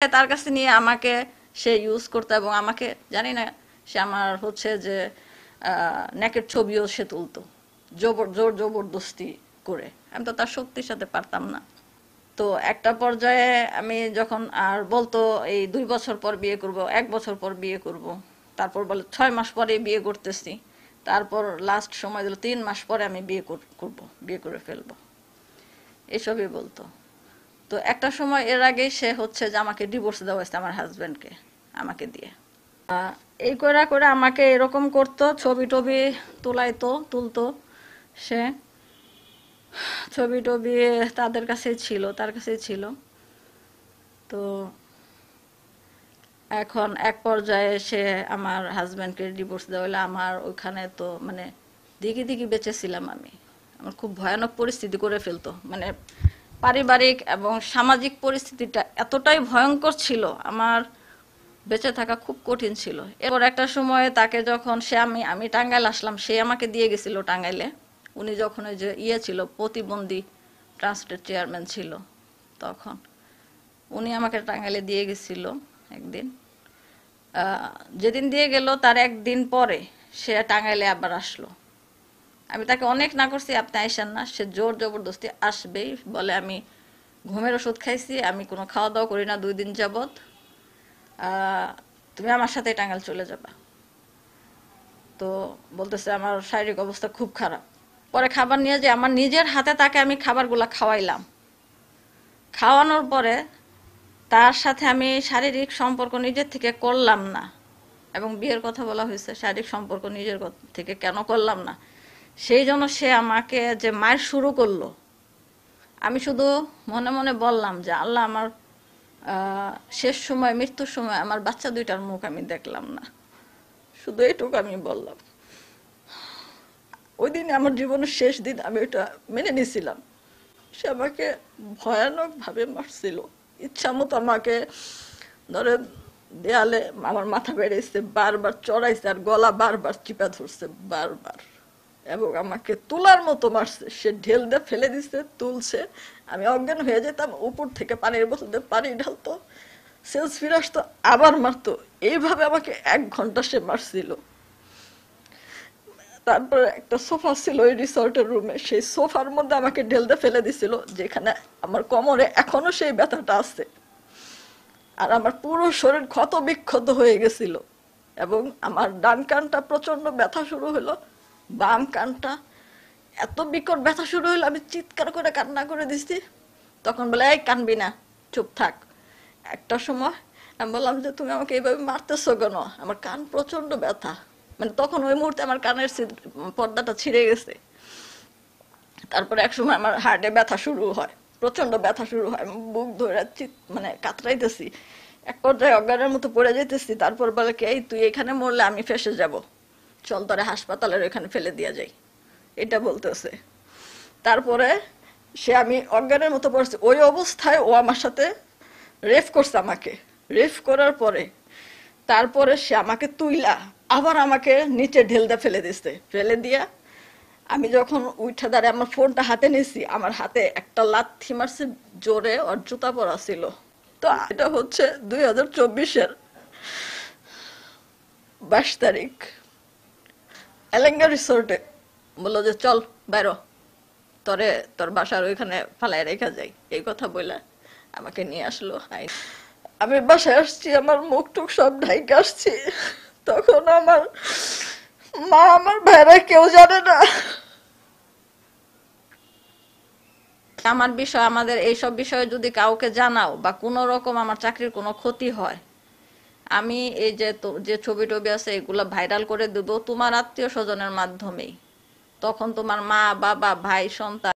তার কাছে নিয়ে আমাকে সে ইউজ করতো এবং আমাকে জানি না সে আমার হচ্ছে যে নেকের ছবিও সে তুলতো জোর জবরদস্তি করে। আমি তো তার শক্তির সাথে পারতাম না। তো একটা পর্যায়ে আমি যখন আর বলতো এই 2 বছর পর বিয়ে করব, 1 বছর পর বিয়ে করব, তারপর বলে 6 মাস পরে বিয়ে করতেছি, তারপর লাস্ট সময় দিল 3 মাস পরে আমি বিয়ে করব, বিয়ে করে ফেলবো, এসবই বলতো। তো একটা সময় এর আগে সে হচ্ছে যে আমাকে ডিভোর্স দেওয়া হয়েছে আমার হাজব্যান্ডকে আমাকে দিয়ে। এই করে করে আমাকে এরকম করতো, ছবি টবি তুলতো সে, ছবি টবি তাদের কাছেই ছিল, তার কাছেই ছিল। তো এখন এক পর্যায়ে সে আমার হাজব্যান্ডকে ডিভোর্স দেওয়া হলে আমার ওইখানে তো মানে দিকে দিকে বেঁচেছিলাম আমি। আমার খুব ভয়ানক পরিস্থিতি করে ফেলতো, মানে পারিবারিক এবং সামাজিক পরিস্থিতিটা এতটাই ভয়ঙ্কর ছিল, আমার বেঁচে থাকা খুব কঠিন ছিল। এরপর একটা সময় তাকে যখন সে আমি টাঙ্গাইল আসলাম, সে আমাকে দিয়ে গেছিল টাঙ্গাইলে। উনি যখন ওই যে ছিল প্রতিবন্ধী ট্রাস্টের চেয়ারম্যান ছিল তখন, উনি আমাকে টাঙ্গাইলে দিয়ে গেছিল একদিন। যেদিন দিয়ে গেল তার একদিন পরে সে টাঙ্গাইলে আবার আসলো। আমি তাকে অনেক না করছি আপনি আইসেন না, সে জোর জবরদস্তি আসবেই বলে। আমি ঘুমের ওষুধ খাইছি, আমি কোনো খাওয়া দাওয়া করি না 2 দিন যাবৎ, তুমি আমার সাথে টাঙ্গাইল চলে যাবা। তো বলতেছে আমার শারীরিক অবস্থা খুব খারাপ। পরে খাবার নিয়ে যে আমার নিজের হাতে তাকে আমি খাবারগুলা খাওয়াইলাম। খাওয়ানোর পরে তার সাথে আমি শারীরিক সম্পর্ক নিজের থেকে করলাম না, এবং বিয়ের কথা বলা হয়েছে, শারীরিক সম্পর্ক নিজের থেকে কেন করলাম না সেই জন্য সে আমাকে যে মায়ের শুরু করলো। আমি শুধু মনে মনে বললাম যে আল্লাহ, আমার শেষ সময়, মৃত্যুর সময় আমার বাচ্চা 2টার মুখ আমি দেখলাম না, শুধু এইটুকু আমি বললাম। ওই দিনে আমার জীবনের শেষ দিন, আমি ওটা মেনে নিয়েছিলাম। সে আমাকে ভয়ানক ভাবে মারছিল, ইচ্ছা মতো আমাকে ধরে দেয়ালে আমার মাথা বেড়েছে, বারবার চড়াইছে, আর গলা বারবার চিপা ধরছে বারবার, এবং আমাকে তুলার মতো মারছে। সে ঢেল দিয়ে ফেলে দিচ্ছে, তুলছে, আমি অজ্ঞান হয়ে যেতাম, উপর থেকে পানির বোতল দিয়ে পানি ঢালতো, সেন্স ফিরে আসতো, আবার মারতো। এইভাবে আমাকে 1 ঘন্টা সে মারছিল। তারপরে একটা সোফা ছিল ওই রিসর্টের রুমে, সেই সোফার মধ্যে আমাকে ঢেল দিয়ে ফেলে দিছিল, যেখানে আমার কোমরে এখনো সেই ব্যথাটা আছে, আর আমার পুরো শরীর ক্ষত বিক্ষত হয়ে গেছিল, এবং আমার ডান কানটা প্রচন্ড ব্যথা শুরু হলো, বাম কানটা এত বিকট ব্যথা শুরু হলো, আমি চিৎকার করে কান্না করে দিছি। তখন বলে এই কানবি না, চুপ থাক। একটা সময় আমি বললাম যে তুমি আমাকে এইভাবে মারতেছো কেন, আমার কান প্রচন্ড ব্যথা। মানে তখন ওই মুহূর্তে আমার কানের পর্দাটা ছিঁড়ে গেছে। তারপরে এক সময় আমার হার্টে ব্যথা শুরু হয়, প্রচন্ড ব্যথা শুরু হয়, বুক ধরে মানে কাতরাইতেছি, এক পর্যায়ে অজ্ঞানের মতো পড়ে যেতেছি। তারপর বলে কি, এই তুই এখানে মরলে আমি ফেসে যাব, চল তোরে হাসপাতালের ওখানে ফেলে দিয়ে যাই, এটা বলতেছে। তারপরে সে, আমি অজ্ঞানের মতো পড়ছি, ওই অবস্থায় ও আমার সাথে রেফ করছে আমাকে। রেফ করার পরে তারপরে সে আমাকে তুইলা আবার আমাকে নিচে ঢেল দিয়ে ফেলে দিচ্ছে। ফেলে দিয়া আমি যখন উঠে দাঁড়িয়ে আমার ফোনটা হাতে নিয়েছি, আমার হাতে একটা লাথি মারছে জোরে, ওর জুতা পরা ছিল। তো এটা হচ্ছে 2024-এর 22 তারিখ। এলেঙ্গা রিসোর্টে বললো যে চল বাইরো, তোরে তোর বাসার ওইখানে ফালাই রেখা যাই, এই কথা বলে আমাকে নিয়ে আসলো। আমি বাসায় আসছি, আমার মুখ টুক সব ঢাইকে আসছি। তখন আমার মা, আমার ভাইরা কেউ জানে না আমার বিষয়। আমাদের এইসব বিষয়ে যদি কাউকে জানাও বা কোনো রকম আমার চাকরির কোনো ক্ষতি হয়, আমি এই যে যে ছবি টবি আছে এগুলো ভাইরাল করে দেবো তোমার আত্মীয় স্বজনের মাধ্যমেই। তখন তোমার মা, বাবা, ভাই, সন্তান